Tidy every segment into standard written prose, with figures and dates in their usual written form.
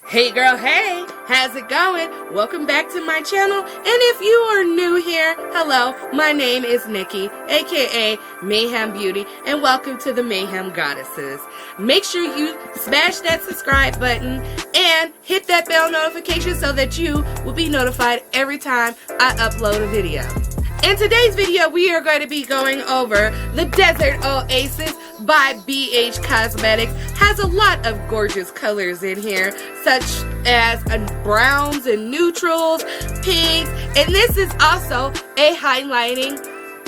Hey girl, hey, how's it going? Welcome back to my channel, and if you are new here, hello, my name is Nikki, aka Mayhembeauty, and welcome to the Mayhem Goddesses. Make sure you smash that subscribe button and hit that bell notification so that you will be notified every time I upload a video. In today's video, we are going to be going over the Desert Oasis by BH Cosmetics. Has a lot of gorgeous colors in here, such as browns and neutrals, pinks, and this is also a highlighting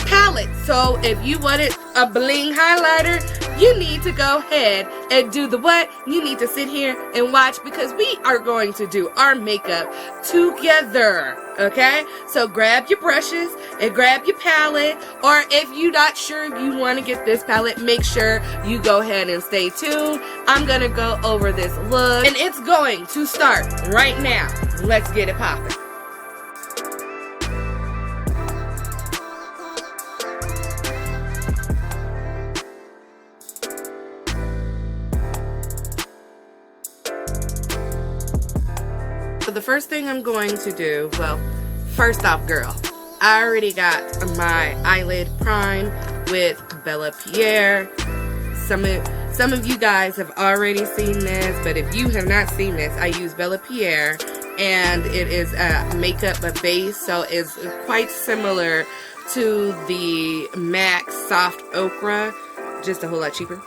palette. So if you wanted a bling highlighter, you need to go ahead and do the what? You need to sit here and watch, because we are going to do our makeup together, okay? So grab your brushes and grab your palette, or if you're not sure if you want to get this palette, make sure you go ahead and stay tuned. I'm going to go over this look, and it's going to start right now. Let's get it popping. So the first thing I'm going to do, well, first off, girl, I already got my eyelid prime with Bella Pierre. Some of you guys have already seen this, but if you have not seen this, I use Bella Pierre, and it is a makeup base, so it's quite similar to the MAC Soft Ochre, just a whole lot cheaper.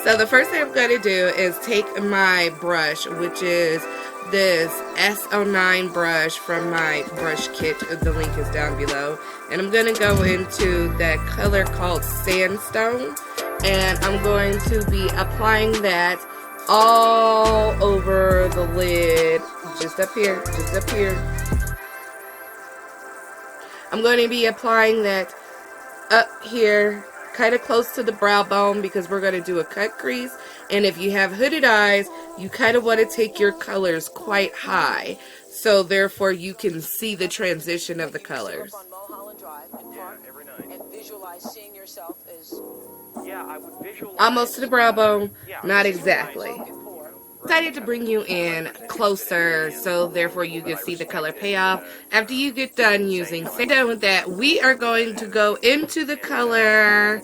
So the first thing I'm going to do is take my brush, which is this S09 brush from my brush kit. The link is down below. And I'm going to go into that color called Sandstone. And I'm going to be applying that all over the lid. Just up here. Just up here. I'm going to be applying that up here, kind of close to the brow bone, because we're going to do a cut crease. And if you have hooded eyes, you kind of want to take your colors quite high, so therefore you can see the transition of the colors. Almost to the brow bone, not exactly. Decided to bring you in closer, so therefore you can see the color payoff after you get done using. Done with that, we are going to go into the color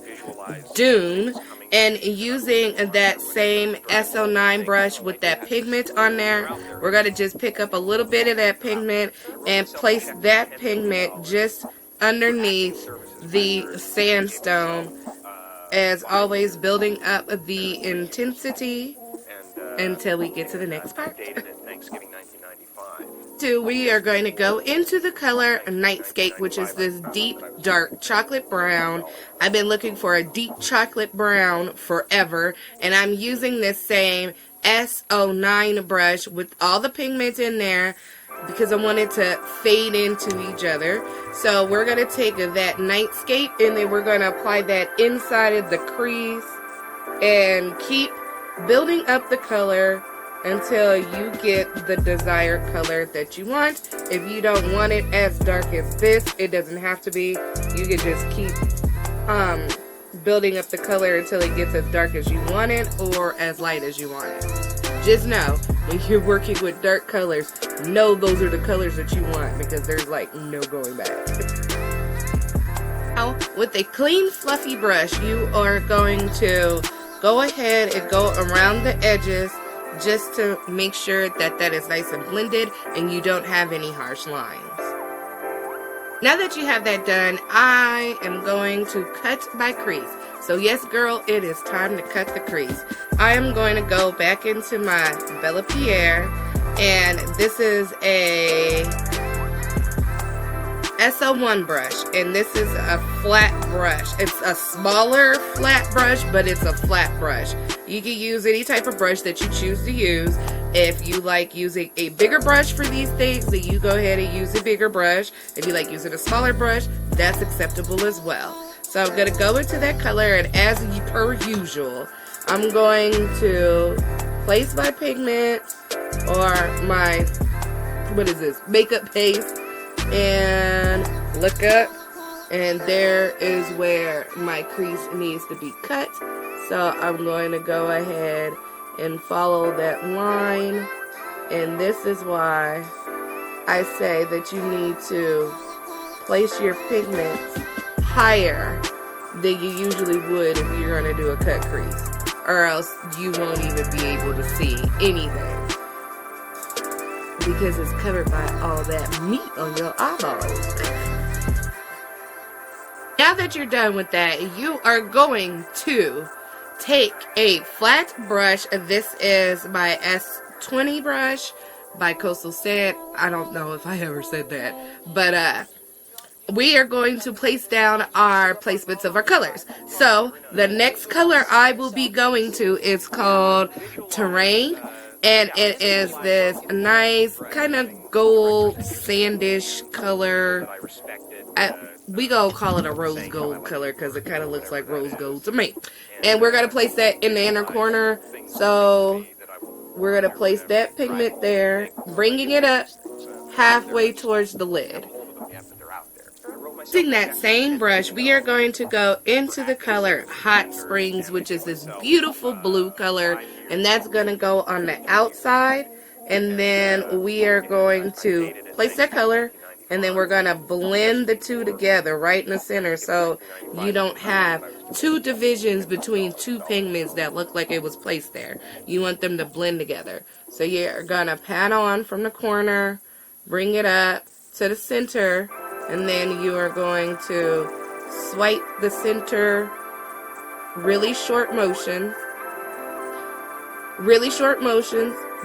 Dune, and using that same S09 brush with that pigment on there, we're going to just pick up a little bit of that pigment and place that pigment just underneath the sandstone, as always building up the intensity until we get to the next part. So we are going to go into the color Nightscape, which is this deep dark chocolate brown. I've been looking for a deep chocolate brown forever, and I'm using this same S09 brush with all the pigment in there because I want it to fade into each other. So we're going to take that Nightscape, and then we're going to apply that inside of the crease and keep building up the color until you get the desired color that you want. If you don't want it as dark as this, it doesn't have to be. You can just keep building up the color until it gets as dark as you want it or as light as you want it. Just know, when you're working with dark colors, know those are the colors that you want, because there's like no going back. Now, with a clean fluffy brush, you are going to go ahead and go around the edges just to make sure that that is nice and blended and you don't have any harsh lines. Now that you have that done, I am going to cut my crease. So yes, girl, it is time to cut the crease. I am going to go back into my Bella Pierre, and this is a SO1 brush, and this is a flat brush. It's a smaller flat brush, but it's a flat brush. You can use any type of brush that you choose to use. If you like using a bigger brush for these things, then you go ahead and use a bigger brush. If you like using a smaller brush, that's acceptable as well. So I'm going to go into that color, and as per usual, I'm going to place my pigment or my, what is this, makeup paste, and look up, and there is where my crease needs to be cut. So I'm going to go ahead and follow that line And this is why I say that you need to place your pigments higher than you usually would if you're going to do a cut crease, or else you won't even be able to see anything because it's covered by all that meat on your eyeballs. Now that you're done with that, you are going to take a flat brush. This is my S20 brush by Coastal Sand. I don't know if I ever said that, but we are going to place down our placements of our colors. So the next color I will be going to is called Terrain, and it is this nice kind of gold sandish color. We gonna call it a rose gold color because it kind of looks like rose gold to me. And we're gonna place that in the inner corner. So we're gonna place that pigment there, bringing it up halfway towards the lid. Using that same brush, we are going to go into the color Hot Springs, which is this beautiful blue color, and that's going to go on the outside. And then we are going to place that color, and then we're going to blend the two together right in the center, so you don't have two divisions between two pigments that look like it was placed there. You want them to blend together. So you're going to pat on from the corner, bring it up to the center, and then you are going to swipe the center really short motions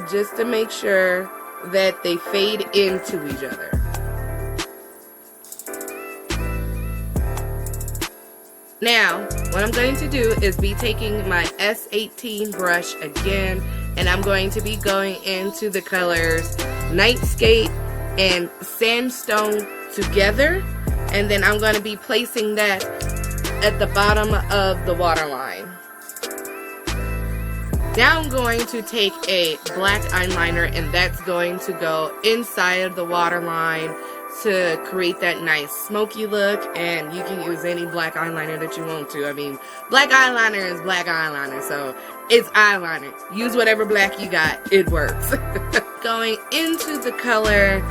just to make sure that they fade into each other. Now, what I'm going to do is be taking my S18 brush again, and I'm going to be going into the colors Nightscape and Sandstone together, and then I'm going to be placing that at the bottom of the waterline. Now I'm going to take a black eyeliner, and that's going to go inside of the waterline to create that nice smoky look. And you can use any black eyeliner that you want to. I mean, black eyeliner is black eyeliner, so it's eyeliner. Use whatever black you got, it works. Going into the color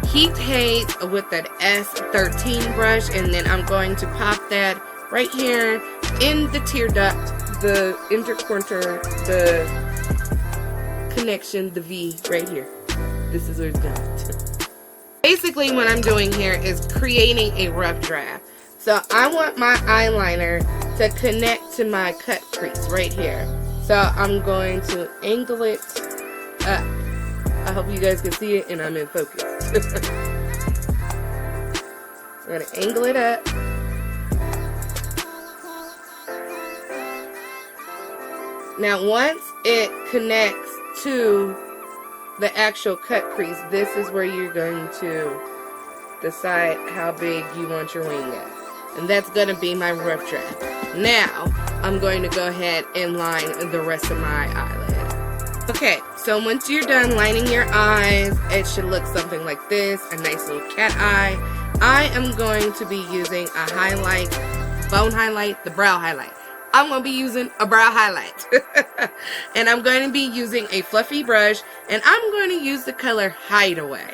Heat Haze with that S13 brush, and then I'm going to pop that right here in the tear duct, the interquarter, the connection, the V right here. This is where it's going. Basically what I'm doing here is creating a rough draft. So I want my eyeliner to connect to my cut crease right here. So I'm going to angle it up. I hope you guys can see it and I'm in focus. We're going to angle it up. Now once it connects to the actual cut crease, this is where you're going to decide how big you want your wing at. And that's going to be my rough draft. Now I'm going to go ahead and line the rest of my eyelid. Okay, so once you're done lining your eyes, it should look something like this, a nice little cat eye. I am going to be using a highlight, bone highlight, the brow highlight. I'm going to be using a brow highlight. And I'm going to be using a fluffy brush, and I'm going to use the color Hideaway.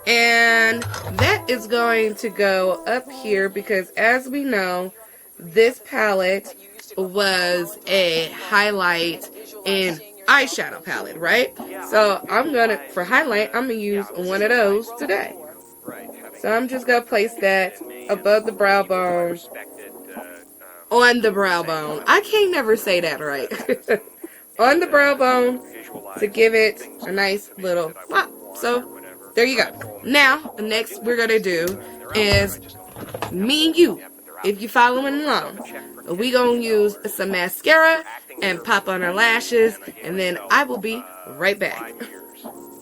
And that is going to go up here because, as we know, this palette was a highlight and eyeshadow palette, right? So I'm going to, for highlight, I'm going to use one of those today. So I'm just going to place that above the brow bone, on the brow bone. I can't never say that right. On the brow bone to give it a nice little pop. So there you go. Now, the next we're going to do is me and you. If you're following along, we're going to use some mascara and pop on our lashes, and then I will be right back.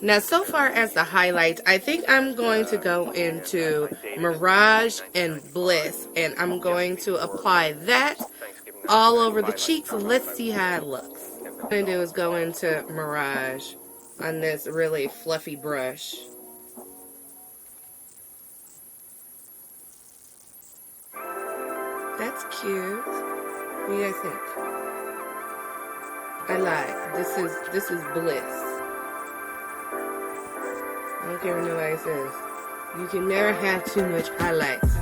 Now, so far as the highlights, I think I'm going to go into Mirage and Bliss, and I'm going to apply that all over the cheeks. So let's see how it looks. What I'm going to do is go into Mirage on this really fluffy brush. That's cute. What do you guys think? I like. This is Bliss. don't care what nobody says. You can never have too much highlights.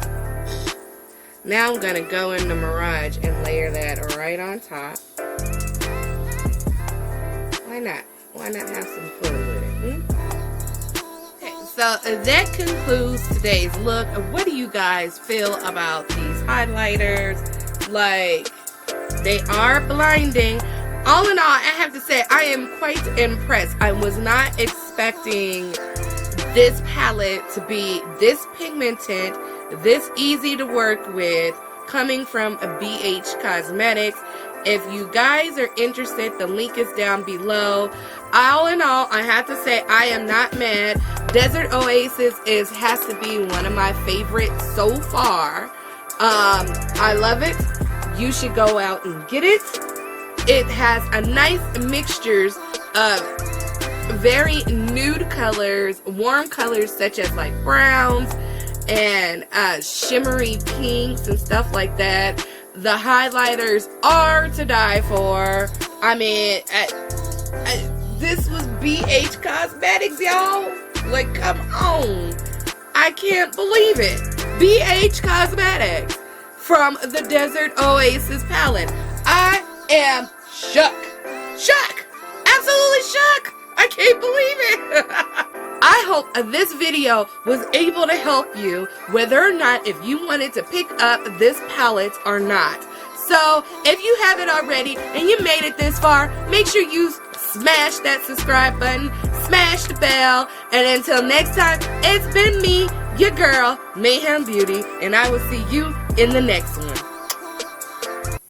Now I'm gonna go in the Mirage and layer that right on top. Why not? Why not have some fun with it? Okay, so that concludes today's look. What do you guys feel about these highlighters? Like, they are blinding. All in all, I have to say I am quite impressed. I was not expecting this palette to be this pigmented, this easy to work with, coming from a BH Cosmetics. If you guys are interested, the link is down below. All in all, I have to say I am not mad. Desert Oasis has to be one of my favorites so far. I love it. You should go out and get it. It has a nice mixtures of very nude colors, warm colors such as like browns and shimmery pinks and stuff like that. The highlighters are to die for. I mean, this was BH Cosmetics, y'all. Like, come on. I can't believe it. BH Cosmetics from the Desert Oasis Palette. I am shook. Shook. Absolutely shook. I can't believe it. I hope this video was able to help you, whether or not if you wanted to pick up this palette or not. So, if you haven't already and you made it this far, make sure you smash that subscribe button, smash the bell, and until next time, it's been me, your girl, Mayhembeauty, and I will see you in the next one.